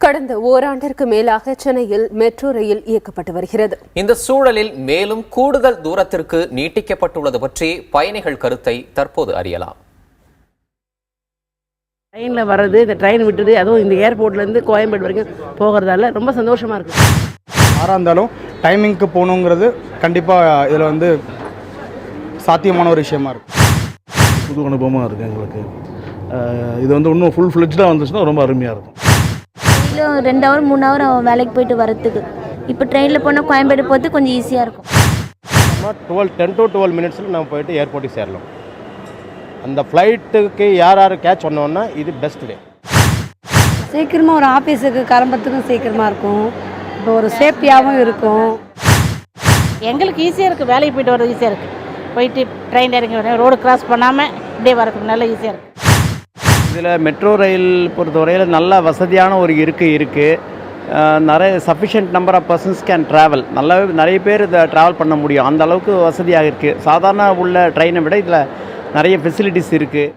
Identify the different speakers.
Speaker 1: கடந்த ஓராண்டிற்கு மேலாக சென்னையில் மெட்ரோ ரயில் இயக்கப்பட்டு வருகிறது.
Speaker 2: இந்த சூழலில் மேலும் கூடுதல் தூரத்திற்கு நீட்டிக்கப்பட்டுள்ளது பற்றி பயணிகள் கருத்தை தற்போது அறியலாம்.
Speaker 3: ட்ரெயினில் வர்றது, இந்த ட்ரெயின் விட்டுது, அதுவும் இந்த ஏர்போர்ட்லேருந்து கோயம்பேடு வரைக்கும் போகிறதால ரொம்ப சந்தோஷமாக இருக்குது.
Speaker 4: யாராக இருந்தாலும் டைமிங்க்கு போகணுங்கிறது கண்டிப்பாக இதில் சாத்தியமான ஒரு விஷயமா இருக்குது.
Speaker 5: புது அனுபவமாக இருக்குது எங்களுக்கு. இது இன்னும் ஃபுல் ஃப்ளெட்ஜாக வந்துச்சுன்னா ரொம்ப அருமையாக இருக்கும்.
Speaker 6: 2 ஹவர் 3 ஹவர் வேலைக்கு போயிட்டு வரத்துக்கு இப்போ ட்ரெயினில் போனால் கோயம்பேடு போகிறது கொஞ்சம் ஈஸியாக இருக்கும்.
Speaker 7: 10 to 12 மினிட்ஸில் நம்ம போயிட்டு ஏர்போர்ட்டுக்கு சேரலாம். அந்த ஃப்ளைட்டுக்கு யார் கேட்ச் பண்ணோன்னா இது பெஸ்ட் வே.
Speaker 8: சீக்கிரமாக ஒரு ஆஃபீஸுக்கு கிளம்புறதுக்கும் சீக்கிரமாக இருக்கும். இப்போ ஒரு சேஃப்டியாகவும் இருக்கும்.
Speaker 3: எங்களுக்கு ஈஸியாக இருக்குது, வேலைக்கு போயிட்டு வர்றது ஈஸியாக இருக்குது. போயிட்டு ட்ரெயின் இறங்கி வரேன், ரோடு கிராஸ் பண்ணாமல் இப்படியே வரதுக்கு நல்லா ஈஸியாக இருக்குது.
Speaker 9: இதில் மெட்ரோ ரயில் பொறுத்தவரையில் நல்ல வசதியான ஒரு இருக்குது. நிறைய sufficient number of persons can travel. நிறைய பேர் இதை ட்ராவல் பண்ண முடியும். அந்த அளவுக்கு வசதியாக இருக்குது. சாதாரண உள்ள ட்ரெயினை விட இதில் நிறைய ஃபெசிலிட்டிஸ் இருக்குது.